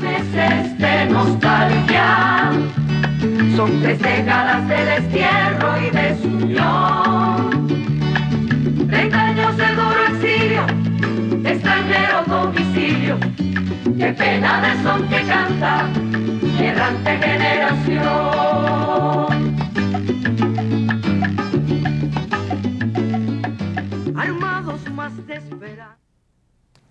meses de nostalgia, son 3 décadas de destierro y desunión, 30 años de duro exilio, de extranjero domicilio, qué pena de son que canta mi errante generación. Armados más de esperanza.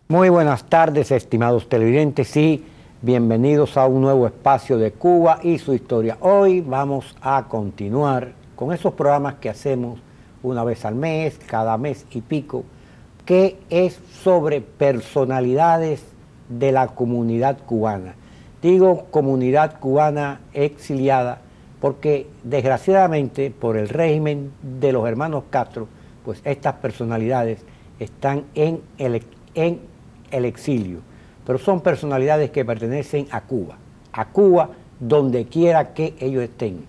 Muy buenas tardes, estimados televidentes, y bienvenidos a un nuevo espacio de Cuba y su historia. Hoy vamos a continuar con esos programas que hacemos una vez al mes, cada mes y pico, que es sobre personalidades de la comunidad cubana. Digo comunidad cubana exiliada porque desgraciadamente por el régimen de los hermanos Castro, pues estas personalidades están en el exilio, pero son personalidades que pertenecen a Cuba donde quiera que ellos estén.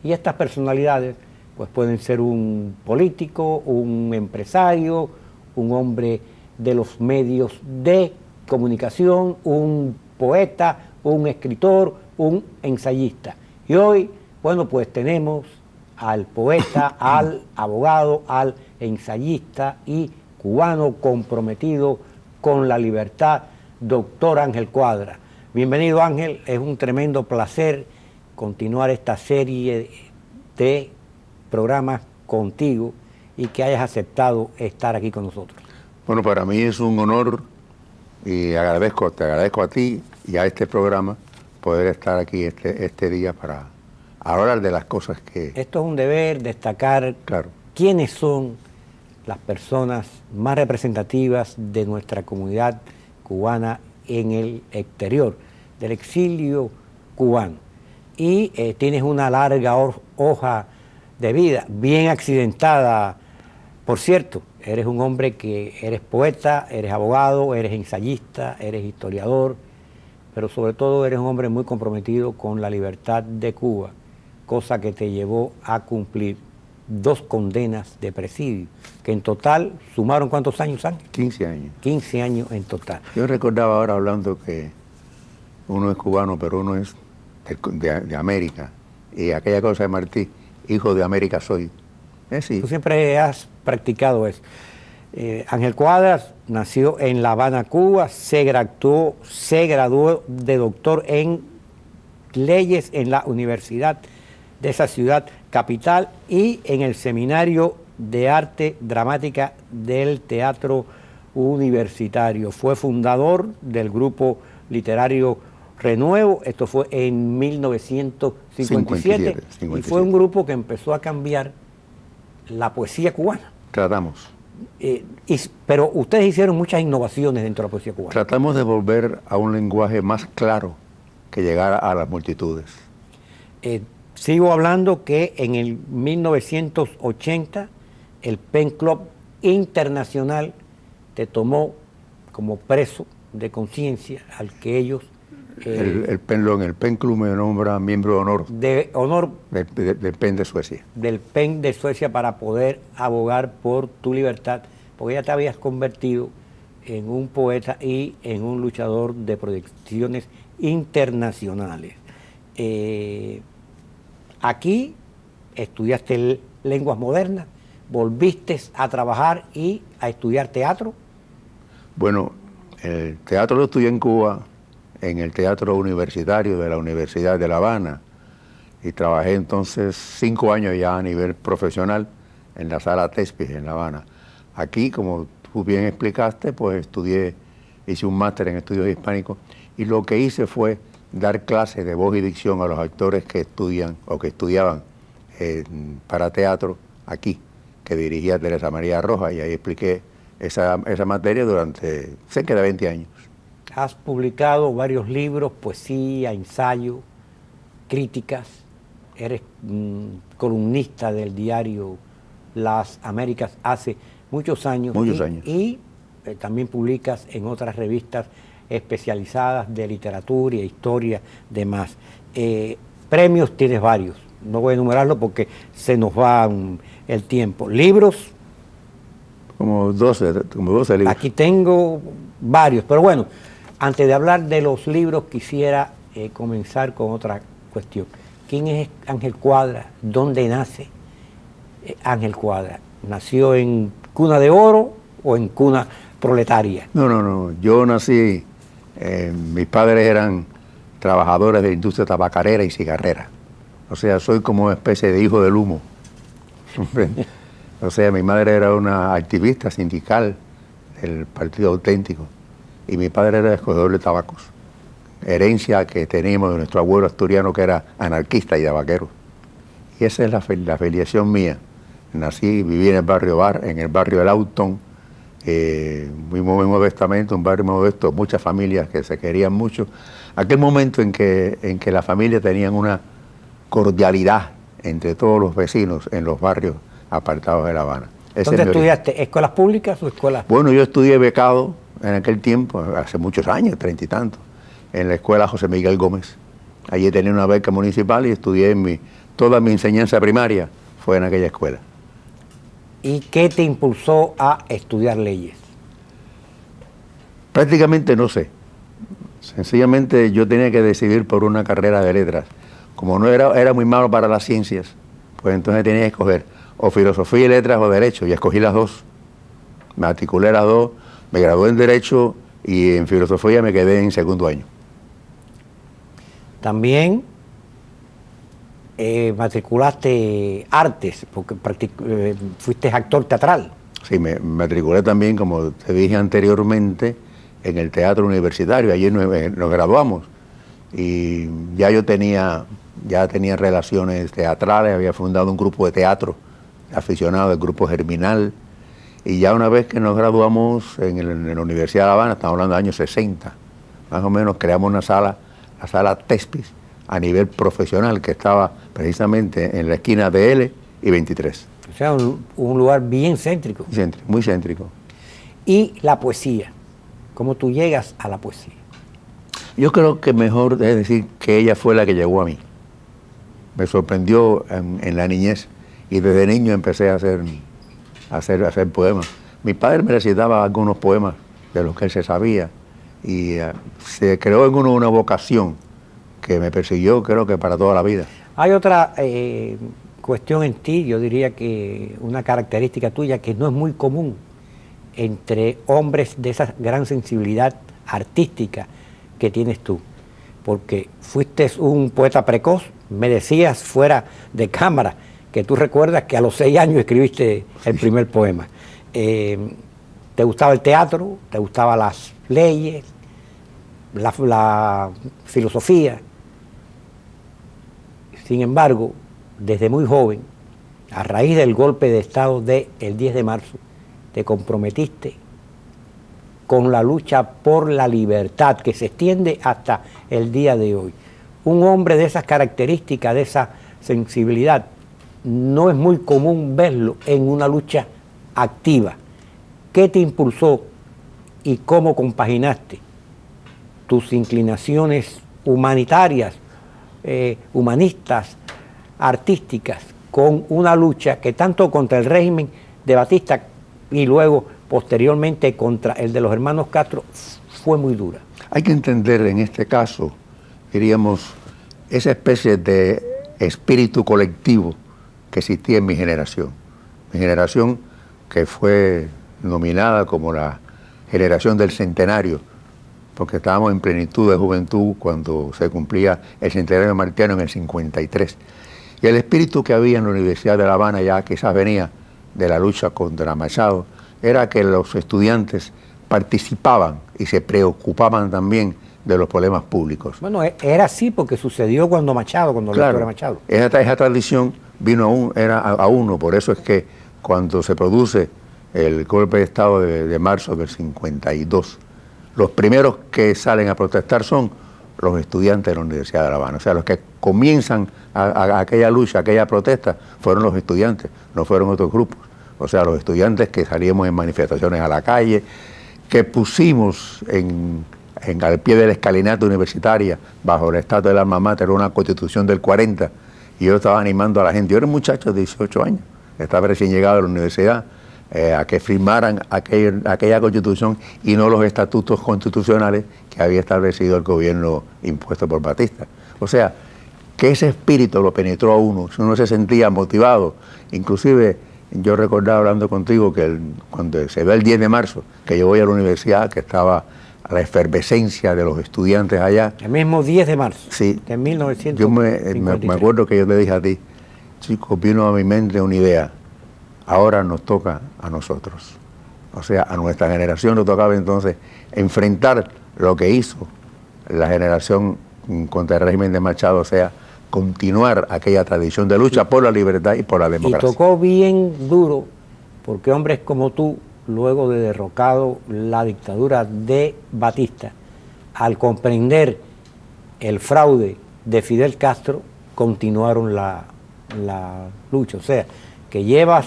Y estas personalidades pues pueden ser un político, un empresario, un hombre de los medios de comunicación, un poeta, un escritor, un ensayista. Y hoy, bueno, pues tenemos al poeta, al abogado, al ensayista y cubano comprometido con la libertad, doctor Ángel Cuadra. Bienvenido, Ángel, es un tremendo placer continuar esta serie de programas contigo y que hayas aceptado estar aquí con nosotros. Bueno, para mí es un honor y te agradezco a ti y a este programa poder estar aquí este día para hablar de las cosas que... Esto es un deber, destacar Claro. quiénes son las personas más representativas de nuestra comunidad cubana en el exterior, del exilio cubano. Y tienes una larga hoja de vida, bien accidentada, por cierto. Eres un hombre que eres poeta, eres abogado, eres ensayista, eres historiador, pero sobre todo eres un hombre muy comprometido con la libertad de Cuba, cosa que te llevó a cumplir 2 condenas de presidio, que en total sumaron ¿cuántos años, Ángel? 15 años. 15 años en total. Yo recordaba ahora hablando que uno es cubano, pero uno es de América. Y aquella cosa de Martí, hijo de América soy. Sí. Tú siempre has practicado eso. Ángel Cuadras nació en La Habana, Cuba, se graduó de doctor en leyes en la Universidad de esa ciudad capital y en el Seminario de Arte Dramática del Teatro Universitario. Fue fundador del grupo literario Renuevo, esto fue en 1957, y fue un grupo que empezó a cambiar la poesía cubana. Tratamos. Pero ustedes hicieron muchas innovaciones dentro de la poesía cubana. Tratamos de volver a un lenguaje más claro que llegara a las multitudes. Sigo hablando que en el 1980 el Pen Club Internacional te tomó como preso de conciencia al que ellos... el Pen Club me nombra miembro de honor. De honor. Del Pen de Suecia. Del Pen de Suecia para poder abogar por tu libertad, porque ya te habías convertido en un poeta y en un luchador de proyecciones internacionales. Aquí estudiaste lenguas modernas, volviste a trabajar y a estudiar teatro. Bueno, el teatro lo estudié en Cuba, en el Teatro Universitario de la Universidad de La Habana, y trabajé entonces 5 años ya a nivel profesional en la Sala Tespis en La Habana. Aquí, como tú bien explicaste, pues hice un máster en estudios hispánicos, y lo que hice fue dar clases de voz y dicción a los actores que estudian o que estudiaban para teatro aquí, que dirigía Teresa María Rojas, y ahí expliqué esa materia durante cerca de 20 años. Has publicado varios libros, poesía, ensayo, críticas, eres columnista del diario Las Américas hace muchos años. Y también publicas en otras revistas especializadas de literatura y historia, demás. Premios tienes varios, no voy a enumerarlos porque se nos va el tiempo. ¿Libros? Como 12 libros. Aquí tengo varios, pero bueno, Antes de hablar de los libros, quisiera comenzar con otra cuestión. ¿Quién es Ángel Cuadra? ¿Dónde nace Ángel Cuadra? ¿Nació en cuna de oro o en cuna proletaria? No. Yo nací, mis padres eran trabajadores de la industria tabacarera y cigarrera. O sea, soy como una especie de hijo del humo. O sea, mi madre era una activista sindical del Partido Auténtico y mi padre era escogedor de tabacos. Herencia que teníamos de nuestro abuelo asturiano, que era anarquista y tabaquero. Y esa es la filiación mía. Nací, viví en el barrio Bar, en el barrio del Autón, muy modestamente, un barrio modesto, muchas familias que se querían mucho. Aquel momento en que las familias tenían una cordialidad entre todos los vecinos en los barrios apartados de La Habana. ¿Dónde estudiaste? ¿Escuelas públicas o escuelas? Bueno, yo estudié becado en aquel tiempo, hace muchos años, 30 y tantos, en la escuela José Miguel Gómez. Allí tenía una beca municipal y estudié toda mi enseñanza primaria fue en aquella escuela. ¿Y qué te impulsó a estudiar leyes? Prácticamente no sé. Sencillamente yo tenía que decidir por una carrera de letras. Como no era muy malo para las ciencias, pues entonces tenía que escoger o filosofía y letras o derecho, y escogí las dos. Me matriculé las dos, me gradué en derecho y en filosofía me quedé en segundo año. También matriculaste artes, porque fuiste actor teatral. Sí, me matriculé también, como te dije anteriormente, en el teatro universitario. Allí nos graduamos y ya yo tenía relaciones teatrales, había fundado un grupo de teatro aficionado del grupo Germinal, y ya una vez que nos graduamos en la Universidad de La Habana, estamos hablando de años 60, más o menos creamos una sala, la sala Tespis, a nivel profesional, que estaba precisamente en la esquina de L y 23. O sea, un lugar bien céntrico. Muy céntrico. Y la poesía, ¿cómo tú llegas a la poesía? Yo creo que mejor es decir que ella fue la que llegó a mí. Me sorprendió en la niñez y desde niño empecé a hacer poemas. Mi padre me recitaba algunos poemas de los que él se sabía y se creó en uno una vocación que me persiguió, creo que para toda la vida. Hay otra cuestión en ti, yo diría que una característica tuya que no es muy común entre hombres de esa gran sensibilidad artística que tienes tú, porque fuiste un poeta precoz. Me decías fuera de cámara que tú recuerdas que a los 6 años escribiste el primer poema. ¿Te gustaba el teatro? ¿Te gustaban las leyes? La filosofía? Sin embargo, desde muy joven, a raíz del golpe de Estado del 10 de marzo, te comprometiste con la lucha por la libertad que se extiende hasta el día de hoy. Un hombre de esas características, de esa sensibilidad, no es muy común verlo en una lucha activa. ¿Qué te impulsó y cómo compaginaste tus inclinaciones humanitarias, humanistas, artísticas, con una lucha que tanto contra el régimen de Batista y luego posteriormente contra el de los hermanos Castro fue muy dura? Hay que entender en este caso, diríamos, esa especie de espíritu colectivo que existía en mi generación. Mi generación, que fue nominada como la generación del centenario, porque estábamos en plenitud de juventud cuando se cumplía el centenario martiano en el 53. Y el espíritu que había en la Universidad de La Habana, ya quizás venía de la lucha contra Machado, era que los estudiantes participaban y se preocupaban también de los problemas públicos. Bueno, era así porque sucedió cuando Claro, era Machado. Esa tradición vino a uno, por eso es que cuando se produce el golpe de Estado de marzo del 52, los primeros que salen a protestar son los estudiantes de la Universidad de La Habana. O sea, los que comienzan a aquella lucha, aquella protesta, fueron los estudiantes, no fueron otros grupos. O sea, los estudiantes que salíamos en manifestaciones a la calle, que pusimos al pie de la escalinata universitaria, bajo la estatua del alma mater, una constitución del 40, y yo estaba animando a la gente. Yo era un muchacho de 18 años, estaba recién llegado a la universidad, a que firmaran aquella constitución y no los estatutos constitucionales que había establecido el gobierno impuesto por Batista. O sea, que ese espíritu lo penetró a uno, si uno se sentía motivado. Inclusive yo recordaba hablando contigo que cuando se ve el 10 de marzo, que yo voy a la universidad, que estaba a la efervescencia de los estudiantes allá. El mismo 10 de marzo sí, de 1953. Yo me acuerdo que yo le dije a ti, chicos, vino a mi mente una idea, ahora nos toca a nosotros. O sea, a nuestra generación nos tocaba entonces enfrentar lo que hizo la generación contra el régimen de Machado, o sea, continuar aquella tradición de lucha por la libertad y por la democracia. Y tocó bien duro, porque hombres como tú, luego de derrocado la dictadura de Batista, al comprender el fraude de Fidel Castro, continuaron la lucha. O sea, que llevas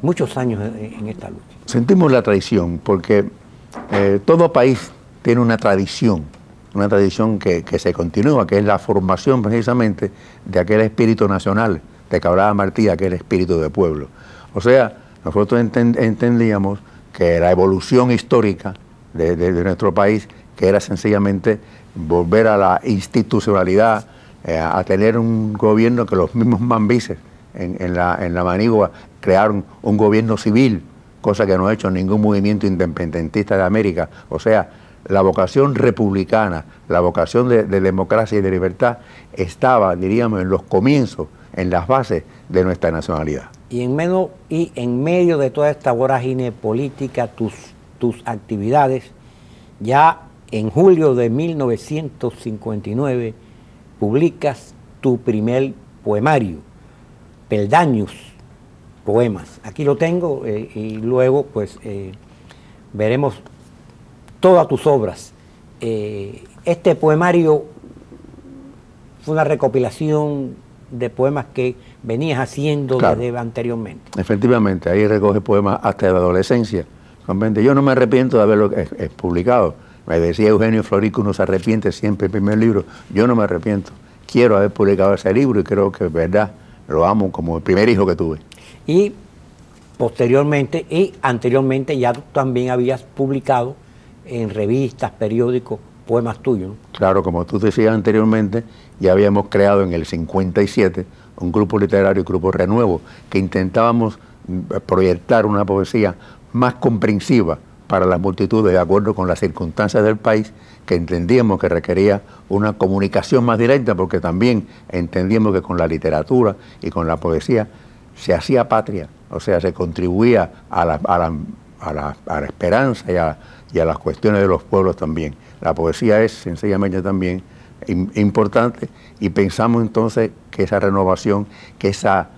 muchos años en esta lucha. Sentimos la traición, porque todo país tiene una tradición que se continúa, que es la formación precisamente de aquel espíritu nacional de que hablaba Martí, aquel espíritu de pueblo. O sea, nosotros entendíamos que la evolución histórica de nuestro país, que era sencillamente volver a la institucionalidad, a tener un gobierno que los mismos mambises en la Manigua crearon un gobierno civil, cosa que no ha hecho ningún movimiento independentista de América. O sea, la vocación republicana, la vocación de democracia y de libertad estaba, diríamos, en los comienzos, en las bases de nuestra nacionalidad. Y en medio de toda esta vorágine política, tus actividades, ya en julio de 1959 publicas tu primer poemario, Peldaños, poemas. Aquí lo tengo y luego pues veremos todas tus obras. Este poemario fue una recopilación de poemas que venías haciendo desde anteriormente. Efectivamente, ahí recoge poemas hasta de la adolescencia. ¿Comprende? Yo no me arrepiento de haberlo publicado. Me decía Eugenio Florico, uno se arrepiente siempre el primer libro. Yo no me arrepiento. Quiero haber publicado ese libro y creo que, verdad, lo amo como el primer hijo que tuve. Y posteriormente y anteriormente ya tú también habías publicado en revistas, periódicos, poemas tuyos, ¿no? Claro, como tú decías anteriormente, ya habíamos creado en el 57 un grupo literario, Grupo Renuevo, que intentábamos proyectar una poesía más comprensiva para las multitudes de acuerdo con las circunstancias del país, que entendíamos que requería una comunicación más directa, porque también entendíamos que con la literatura y con la poesía se hacía patria, o sea, se contribuía a la esperanza y a las cuestiones de los pueblos también. La poesía es sencillamente también importante y pensamos entonces que esa renovación, que esa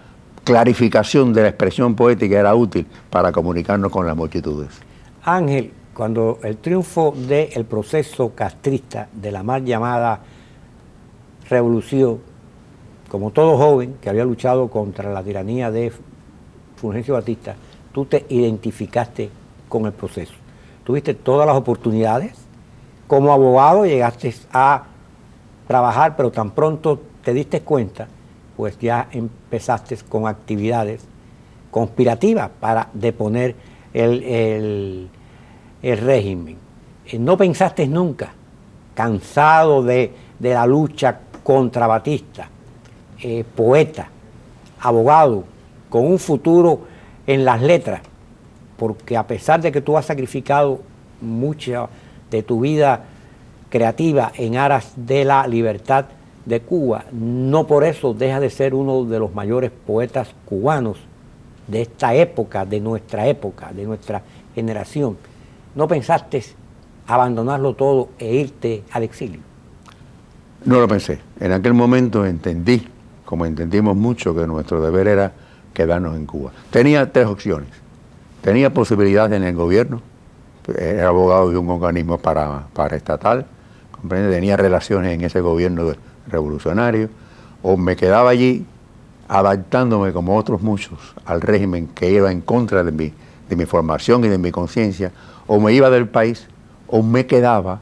clarificación de la expresión poética era útil para comunicarnos con las multitudes. Ángel, cuando el triunfo del proceso castrista de la mal llamada revolución, como todo joven que había luchado contra la tiranía de Fulgencio Batista, tú te identificaste con el proceso. Tuviste todas las oportunidades. Como abogado llegaste a trabajar, pero tan pronto te diste cuenta, pues ya empezaste con actividades conspirativas para deponer el régimen. No pensaste nunca, cansado de la lucha contra Batista, poeta, abogado, con un futuro en las letras, porque a pesar de que tú has sacrificado mucha de tu vida creativa en aras de la libertad de Cuba, no por eso deja de ser uno de los mayores poetas cubanos de esta época, de nuestra generación. ¿No pensaste abandonarlo todo e irte al exilio? No lo pensé. En aquel momento entendí, como entendimos mucho, que nuestro deber era quedarnos en Cuba. Tenía tres opciones. Tenía posibilidades en el gobierno, era abogado de un organismo paraestatal, ¿comprende? Tenía relaciones en ese gobierno revolucionario, o me quedaba allí adaptándome como otros muchos al régimen que iba en contra de mi formación y de mi conciencia, o me iba del país, o me quedaba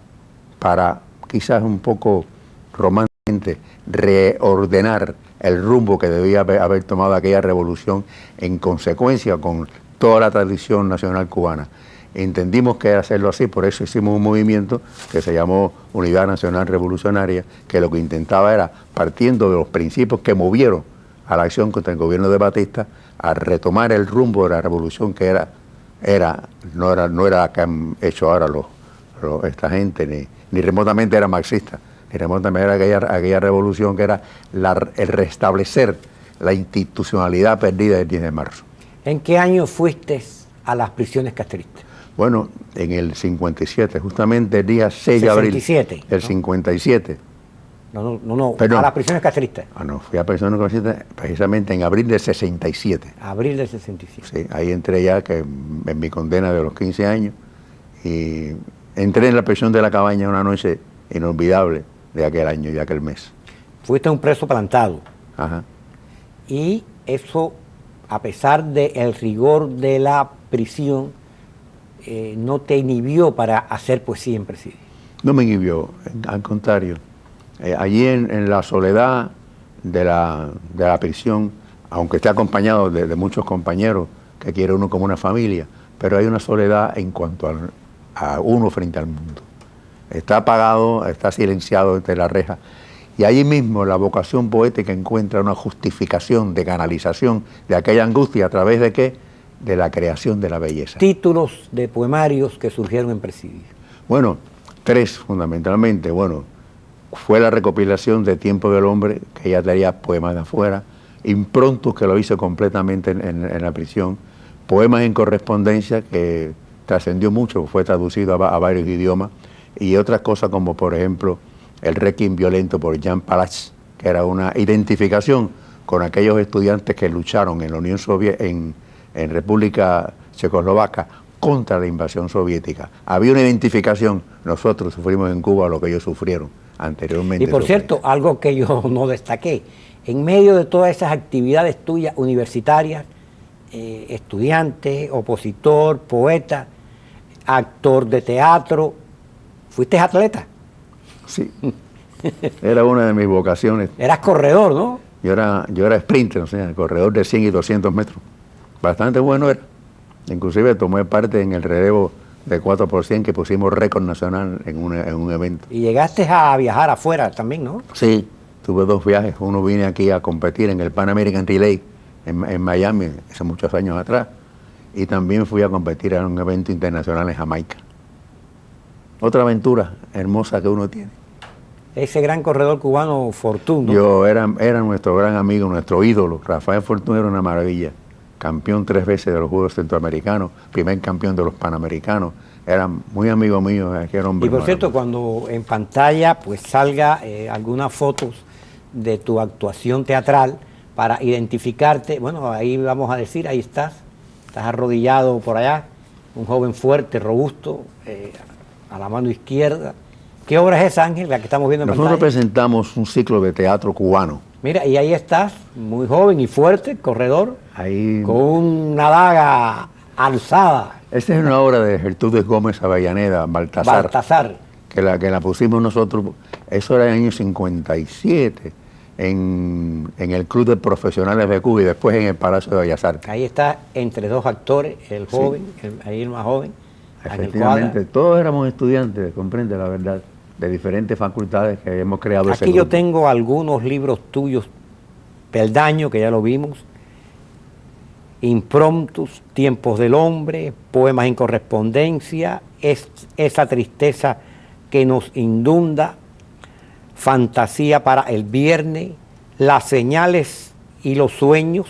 para quizás un poco románticamente reordenar el rumbo que debía haber tomado aquella revolución en consecuencia con toda la tradición nacional cubana. Entendimos que era hacerlo así, por eso hicimos un movimiento que se llamó Unidad Nacional Revolucionaria, que lo que intentaba era, partiendo de los principios que movieron a la acción contra el gobierno de Batista, a retomar el rumbo de la revolución que no era la que han hecho ahora esta gente, ni remotamente era marxista, ni remotamente era aquella revolución que era el restablecer la institucionalidad perdida del 10 de marzo. ¿En qué año fuiste a las prisiones castristas? Bueno, en el 57, justamente el día 6 de abril. 67. El 57. No, Perdón. a las prisiones castristas. No, fui a prisiones castristas precisamente en abril del 67. Abril del 67. Sí, ahí entré ya en mi condena de los 15 años y entré en la prisión de la Cabaña una noche inolvidable de aquel año y de aquel mes. Fuiste un preso plantado. Ajá. Y eso, a pesar del rigor de la prisión, no te inhibió para hacer poesía en presidio. No me inhibió, al contrario. Allí en la soledad de la prisión, aunque esté acompañado de muchos compañeros que quiere uno como una familia, pero hay una soledad en cuanto a uno frente al mundo. Está apagado, está silenciado entre las rejas. Y allí mismo la vocación poética encuentra una justificación de canalización de aquella angustia, ¿a través de qué? De la creación de la belleza. Títulos de poemarios que surgieron en presidio. Bueno, 3 fundamentalmente. Bueno, fue la recopilación de Tiempo del Hombre, que ya traía poemas de afuera, Improntus, que lo hice completamente en la prisión, Poemas en correspondencia, que trascendió mucho, fue traducido a varios idiomas, y otras cosas como, por ejemplo, El Requiem Violento por Jan Palach, que era una identificación con aquellos estudiantes que lucharon en la Unión Soviética, en República Checoslovaca, contra la invasión soviética. Había una identificación, nosotros sufrimos en Cuba lo que ellos sufrieron anteriormente. Y por cierto, algo que yo no destaqué, en medio de todas esas actividades tuyas universitarias, estudiante, opositor, poeta, actor de teatro, fuiste atleta. Sí, era una de mis vocaciones. Eras corredor, ¿no? Yo era sprinter, o sea, corredor de 100 y 200 metros. Bastante bueno era. Inclusive tomé parte en el relevo de 4% que pusimos récord nacional en un evento. Y llegaste a viajar afuera también, ¿no? Sí, tuve 2 viajes. Uno vine aquí a competir en el Pan American Relay en Miami, hace muchos años atrás. Y también fui a competir en un evento internacional en Jamaica. Otra aventura hermosa que uno tiene. Ese gran corredor cubano Fortuno. Yo era nuestro gran amigo, nuestro ídolo. Rafael Fortuno era una maravilla. Campeón 3 veces de los Juegos Centroamericanos, primer campeón de los Panamericanos. Era muy amigo mío, aquel hombre. Y por cierto, cuando en pantalla pues salga algunas fotos de tu actuación teatral para identificarte, bueno, ahí vamos a decir, ahí estás arrodillado por allá, un joven fuerte, robusto, a la mano izquierda. ¿Qué obra es esa, Ángel, la que estamos viendo en Nosotros pantalla? presentamos un ciclo de teatro cubano. Mira, y ahí estás, muy joven y fuerte, corredor, Ahí, con una daga alzada. esta es una obra de Gertrudis Gómez Avellaneda, Baltasar. que la pusimos nosotros, eso era en el año 57, en el Club de Profesionales de Cuba y después en el Palacio de Bellas Artes. Ahí está entre 2 actores, el joven, ahí el más joven. Ángel Efectivamente, Cuadra. todos éramos estudiantes, comprende la verdad, de diferentes facultades que hemos creado ese Aquí yo grupo. tengo algunos libros tuyos, Peldaño, que ya lo vimos, Improntus, Tiempos del Hombre, Poemas en correspondencia, Esa tristeza que nos inunda, Fantasía para el viernes, Las señales y los sueños,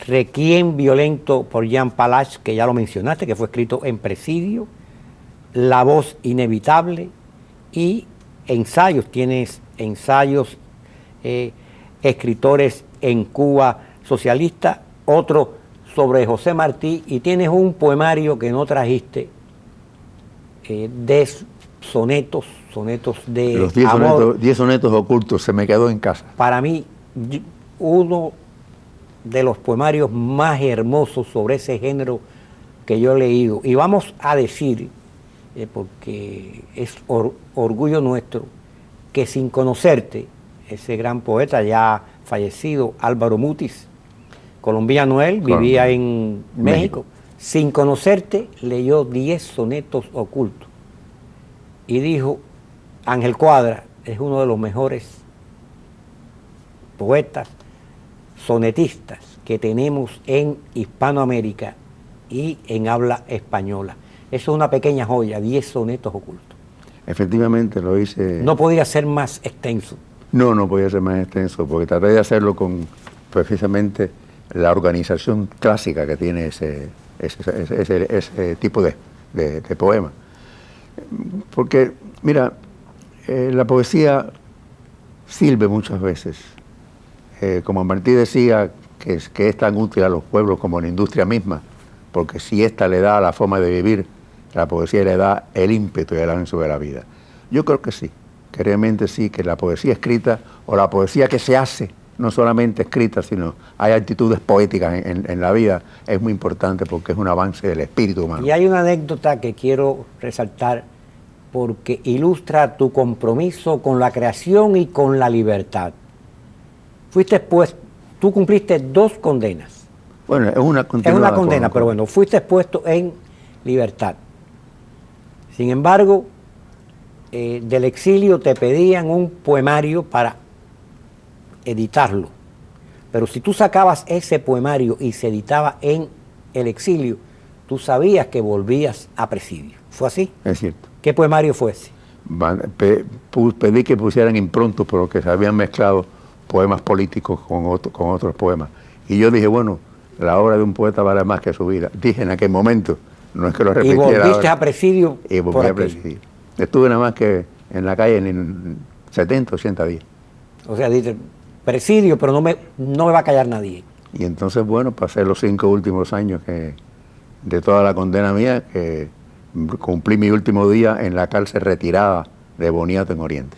Requiem violento por Jan Palach, que ya lo mencionaste, que fue escrito en presidio, La voz inevitable y ensayos. Tienes ensayos, escritores en Cuba socialista, otro sobre José Martí, y tienes un poemario que no trajiste, de sonetos de Los 10 amor. sonetos, 10 sonetos ocultos, se me quedó en casa. Para mí, uno de los poemarios más hermosos sobre ese género que yo he leído. Y vamos a decir, porque es orgullo nuestro, que sin conocerte, ese gran poeta ya fallecido, Álvaro Mutis, colombiano él, vivía en México, Sin conocerte, leyó 10 sonetos ocultos y dijo, Ángel Cuadra es uno de los mejores poetas, sonetistas que tenemos en Hispanoamérica y en habla española. Eso es una pequeña joya, 10 sonetos ocultos. Efectivamente lo hice. No podía ser más extenso. No podía ser más extenso, porque traté de hacerlo con precisamente la organización clásica que tiene ese tipo de poema. Porque, mira, la poesía sirve muchas veces. Como Martí decía, que es tan útil a los pueblos como la industria misma, porque si ésta le da la forma de vivir, la poesía le da el ímpetu y el ancho de la vida. Yo creo que sí, que realmente sí, que la poesía escrita o la poesía que se hace, no solamente escrita, sino hay actitudes poéticas en la vida, es muy importante porque es un avance del espíritu humano. Y hay una anécdota que quiero resaltar porque ilustra tu compromiso con la creación y con la libertad. Tú cumpliste 2 condenas. Bueno, es una Es una condena, pero bueno, fuiste expuesto en libertad. Sin embargo, del exilio te pedían un poemario para editarlo. Pero si tú sacabas ese poemario y se editaba en el exilio, tú sabías que volvías a presidio. ¿Fue así? Es cierto. ¿Qué poemario fue ese? Pedí que pusieran improntos, pero que se habían mezclado poemas políticos con otros poemas. Y yo dije, bueno, la obra de un poeta vale más que su vida. Dije en aquel momento, no es que lo repitiera. Y volviste a presidio. Y volví a presidio. Estuve nada más que en la calle en 70, 80 días. O sea, dice, presidio, pero no me va a callar nadie. Y entonces, bueno, pasé los 5 últimos años de toda la condena mía, que cumplí mi último día en la cárcel retirada de Boniato en Oriente.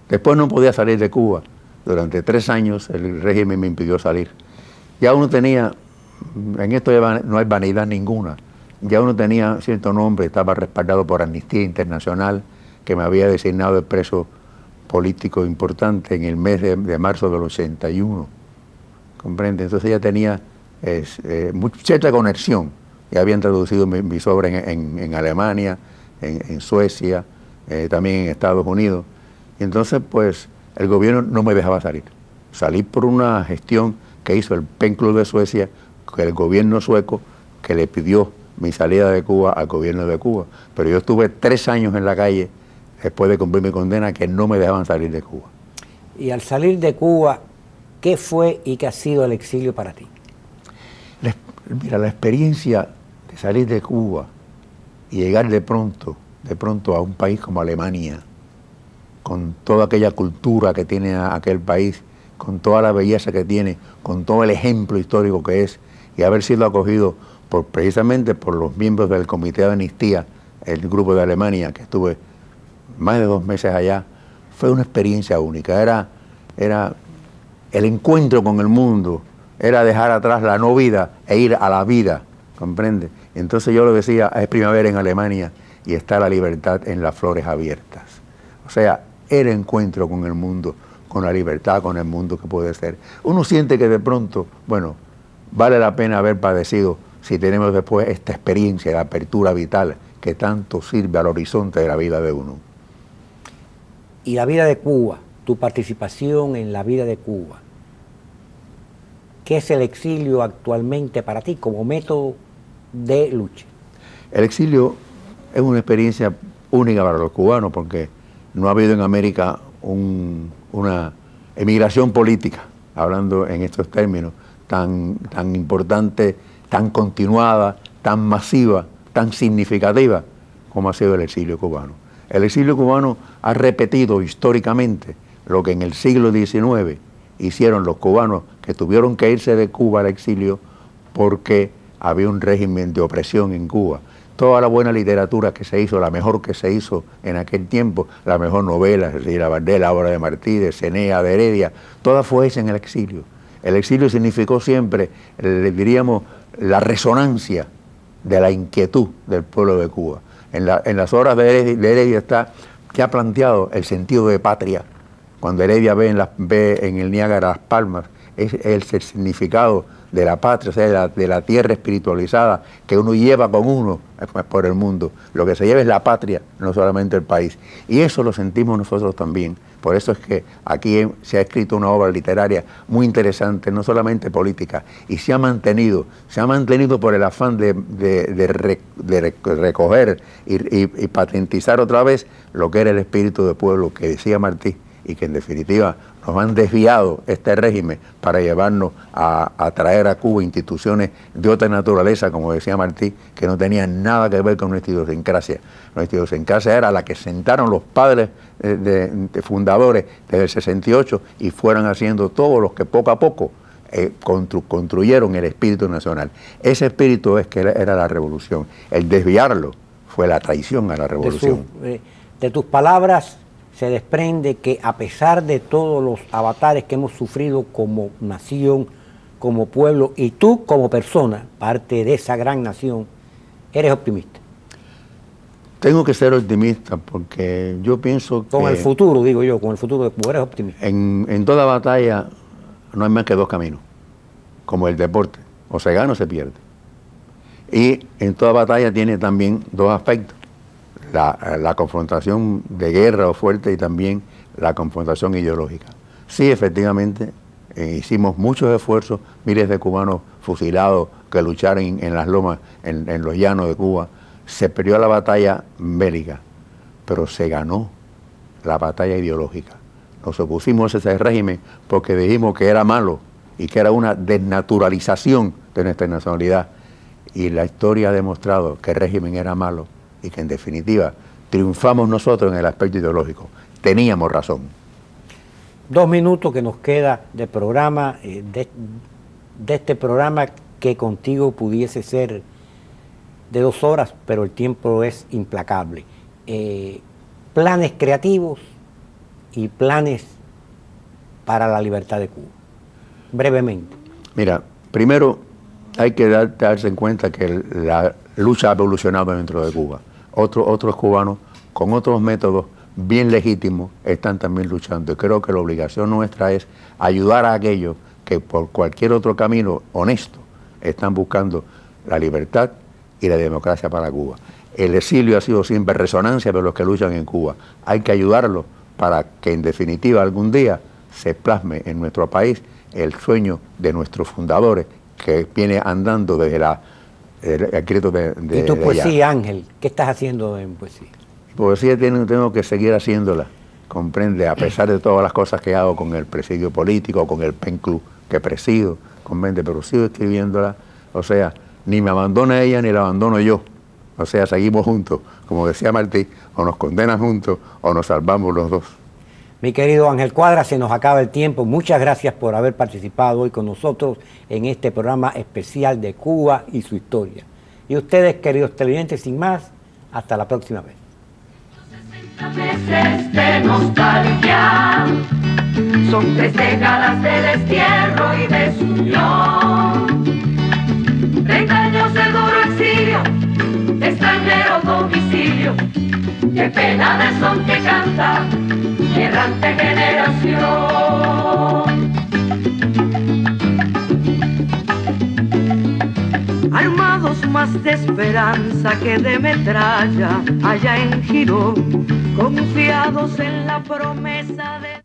Después no podía salir de Cuba. Durante 3 años el régimen me impidió salir. Ya uno tenía, en esto no hay vanidad ninguna, ya uno tenía cierto nombre, estaba respaldado por Amnistía Internacional, que me había designado el preso político importante en el mes de marzo del 81. ¿Comprende? Entonces ya tenía cierta conexión. Ya habían traducido mis obras en Alemania, en Suecia, también en Estados Unidos. Y entonces, pues, el gobierno no me dejaba salir. Salí por una gestión que hizo el PEN Club de Suecia, que el gobierno sueco, que le pidió mi salida de Cuba al gobierno de Cuba. Pero yo estuve 3 años en la calle, después de cumplir mi condena, que no me dejaban salir de Cuba. Y al salir de Cuba, ¿qué fue y qué ha sido el exilio para ti? Mira, la experiencia de salir de Cuba y llegar de pronto a un país como Alemania, con toda aquella cultura que tiene aquel país, con toda la belleza que tiene, con todo el ejemplo histórico que es, y haber sido acogido precisamente por los miembros del Comité de Amnistía, el grupo de Alemania, que estuve más de 2 meses allá, fue una experiencia única. Era el encuentro con el mundo, era dejar atrás la no vida e ir a la vida, ¿comprende? Entonces yo lo decía, es primavera en Alemania y está la libertad en las flores abiertas. O sea, el encuentro con el mundo, con la libertad, con el mundo que puede ser. Uno siente que de pronto, bueno, vale la pena haber padecido si tenemos después esta experiencia de apertura vital que tanto sirve al horizonte de la vida de uno. Y la vida de Cuba, tu participación en la vida de Cuba, ¿qué es el exilio actualmente para ti como método de lucha? El exilio es una experiencia única para los cubanos porque no ha habido en América una emigración política, hablando en estos términos, tan importante, tan continuada, tan masiva, tan significativa como ha sido el exilio cubano. El exilio cubano ha repetido históricamente lo que en el siglo XIX hicieron los cubanos que tuvieron que irse de Cuba al exilio porque había un régimen de opresión en Cuba. Toda la buena literatura que se hizo, la mejor que se hizo en aquel tiempo, la mejor novela, es decir, la Vardés, la obra de Martí, de Cenea, de Heredia, toda fue hecha en el exilio. El exilio significó siempre, diríamos, la resonancia de la inquietud del pueblo de Cuba. En las obras de Heredia está ya planteado el sentido de patria. Cuando Heredia ve en el Niágara las palmas, es el significado de la patria, o sea, de la tierra espiritualizada que uno lleva con uno por el mundo. Lo que se lleva es la patria, no solamente el país. Y eso lo sentimos nosotros también. Por eso es que aquí se ha escrito una obra literaria muy interesante, no solamente política, y se ha mantenido por el afán de recoger y patentizar otra vez lo que era el espíritu de pueblo que decía Martí, y que en definitiva nos han desviado este régimen para llevarnos a traer a Cuba instituciones de otra naturaleza, como decía Martí, que no tenían nada que ver con nuestra idiosincrasia. Nuestra idiosincrasia era la que sentaron los padres de fundadores desde el 68 y fueron haciendo todos los que poco a poco construyeron el espíritu nacional. Ese espíritu es que era la revolución. El desviarlo fue la traición a la revolución. De tus palabras se desprende que a pesar de todos los avatares que hemos sufrido como nación, como pueblo, y tú como persona, parte de esa gran nación, eres optimista. Tengo que ser optimista porque yo pienso que... Con el futuro, digo yo, con el futuro de Cuba, eres optimista. En toda batalla no hay más que dos caminos, como el deporte, o se gana o se pierde. Y en toda batalla tiene también dos aspectos. La confrontación de guerra o fuerte y también la confrontación ideológica. Sí, efectivamente, hicimos muchos esfuerzos, miles de cubanos fusilados que lucharon en las lomas, en los llanos de Cuba. Se perdió la batalla bélica, pero se ganó la batalla ideológica. Nos opusimos a ese régimen porque dijimos que era malo y que era una desnaturalización de nuestra nacionalidad. Y la historia ha demostrado que el régimen era malo y que en definitiva triunfamos nosotros en el aspecto ideológico. Teníamos razón. 2 minutos que nos queda de programa, de este programa que contigo pudiese ser de 2 horas, pero el tiempo es implacable. Planes creativos y planes para la libertad de Cuba. Brevemente. Mira, primero hay que darse en cuenta que la lucha ha evolucionado dentro de Cuba. Otros cubanos con otros métodos bien legítimos están también luchando. Y creo que la obligación nuestra es ayudar a aquellos que por cualquier otro camino honesto están buscando la libertad y la democracia para Cuba. El exilio ha sido siempre resonancia de los que luchan en Cuba. Hay que ayudarlos para que en definitiva algún día se plasme en nuestro país el sueño de nuestros fundadores que viene andando desde el escrito de ¿Y tu poesía, Ángel? ¿Qué estás haciendo en poesía? Poesía tengo que seguir haciéndola, comprende, a pesar de todas las cosas que hago con el presidio político, con el PEN Club que presido, comprende, pero sigo escribiéndola, o sea, ni me abandona ella ni la abandono yo, o sea, seguimos juntos, como decía Martí, o nos condenan juntos o nos salvamos los dos. Mi querido Ángel Cuadra, se nos acaba el tiempo. Muchas gracias por haber participado hoy con nosotros en este programa especial de Cuba y su historia. Y ustedes, queridos televidentes, sin más, hasta la próxima vez. 60 meses de nostalgia, son 3 décadas de destierro y desunión. 30 años de duro exilio, extranjero domicilio, qué pena de son que canta mi errante generación. Armados más de esperanza que de metralla, allá en Girón, confiados en la promesa de...